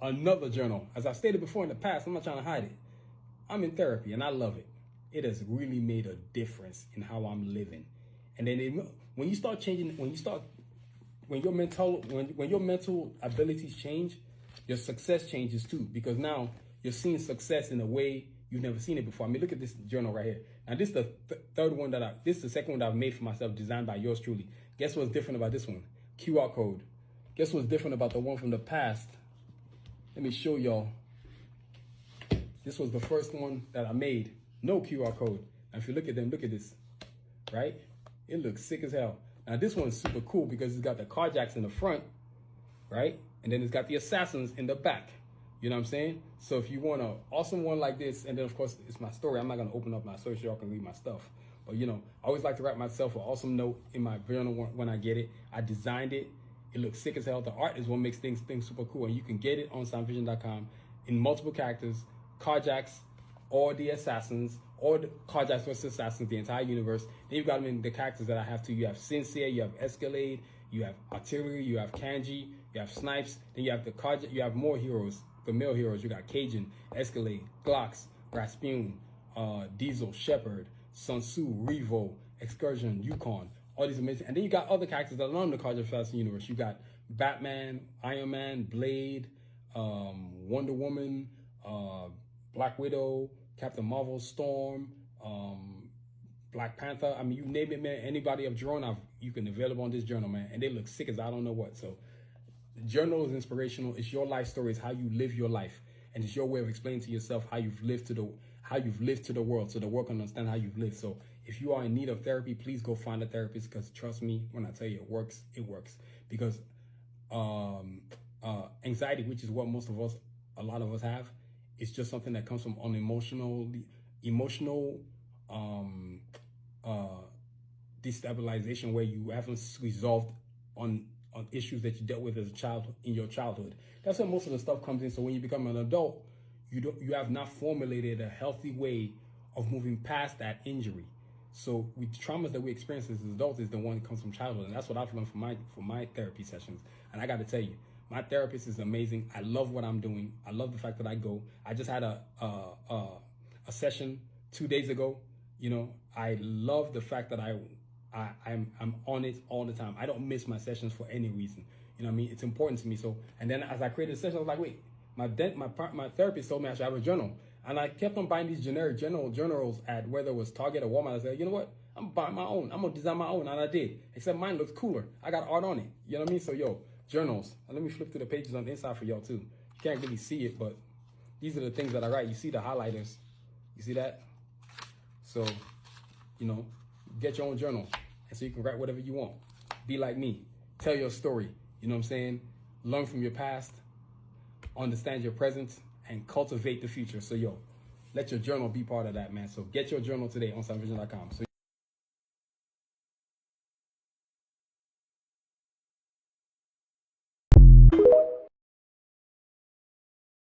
another journal. As I stated before in the past, I'm not trying to hide it. I'm in therapy and I love it. It has really made a difference in how I'm living. And then when you start changing, when your mental abilities change, your success changes too. Because now you're seeing success in a way you've never seen it before. I mean, look at this journal right here. Now this is the third one this is the second one that I've made for myself, designed by yours truly. Guess what's different about this one? QR code. Guess what's different about the one from the past? Let me show y'all. This was the first one that I made. No QR code. Now if you look at them, look at this, right? It looks sick as hell. Now this one's super cool because it's got the carjacks in the front, right? And then it's got the assassins in the back. You know what I'm saying? So if you want an awesome one like this, and then of course it's my story. I'm not gonna open up my story so y'all can read my stuff. But you know, I always like to write myself an awesome note in my journal when I get it. I designed it. It looks sick as hell. The art is what makes things super cool. And you can get it on soundvision.com in multiple characters, carjacks, or the assassins, or the carjacks versus assassins, the entire universe. Then you've got them in the characters that I have too. You have Sincere, you have Escalade, you have Artillery, you have Kanji, you have Snipes. Then you have the carjack. You have more heroes, the male heroes. You got Cajun, Escalade, Glocks, Rasputin, Diesel, Shepard, Sun Tzu, Revo, Excursion, Yukon. All these amazing, and then you got other characters that are not in the Carjack Assassin universe. You got Batman, Iron Man, Blade, Wonder Woman, Black Widow, Captain Marvel, Storm, Black Panther. I mean, you name it, man. Anybody of Jerome, you can available on this journal, man. And they look sick as I don't know what. So the journal is inspirational. It's your life story. It's how you live your life, and it's your way of explaining to yourself how you've lived to the world, so the world can understand how you've lived. So if you are in need of therapy, please go find a therapist, because trust me when I tell you it works, it works. Because anxiety, which is what a lot of us have, it's just something that comes from an emotional destabilization, where you haven't resolved on issues that you dealt with as a child in your childhood. That's where most of the stuff comes in. So when you become an adult, you have not formulated a healthy way of moving past that injury. So with the traumas that we experience as adults is the one that comes from childhood, and that's what I've learned from my therapy sessions. And I got to tell you, my therapist is amazing. I love what I'm doing. I love the fact that I go. I just had a session 2 days ago. You know, I love the fact that I'm on it all the time. I don't miss my sessions for any reason. You know what I mean? It's important to me. So, and then as I created a session, I was like, wait, my therapist told me I should have a journal. And I kept on buying these generic journals at whether it was Target or Walmart. I said, you know what? I'm buying my own. I'm going to design my own. And I did. Except mine looks cooler. I got art on it. You know what I mean? So, yo, journals. And let me flip through the pages on the inside for y'all, too. You can't really see it, but these are the things that I write. You see the highlighters. You see that? So, you know, get your own journal. And so you can write whatever you want. Be like me. Tell your story. You know what I'm saying? Learn from your past. Understand your present. And cultivate the future. So, yo, let your journal be part of that, man. So get your journal today on soundvision.com. So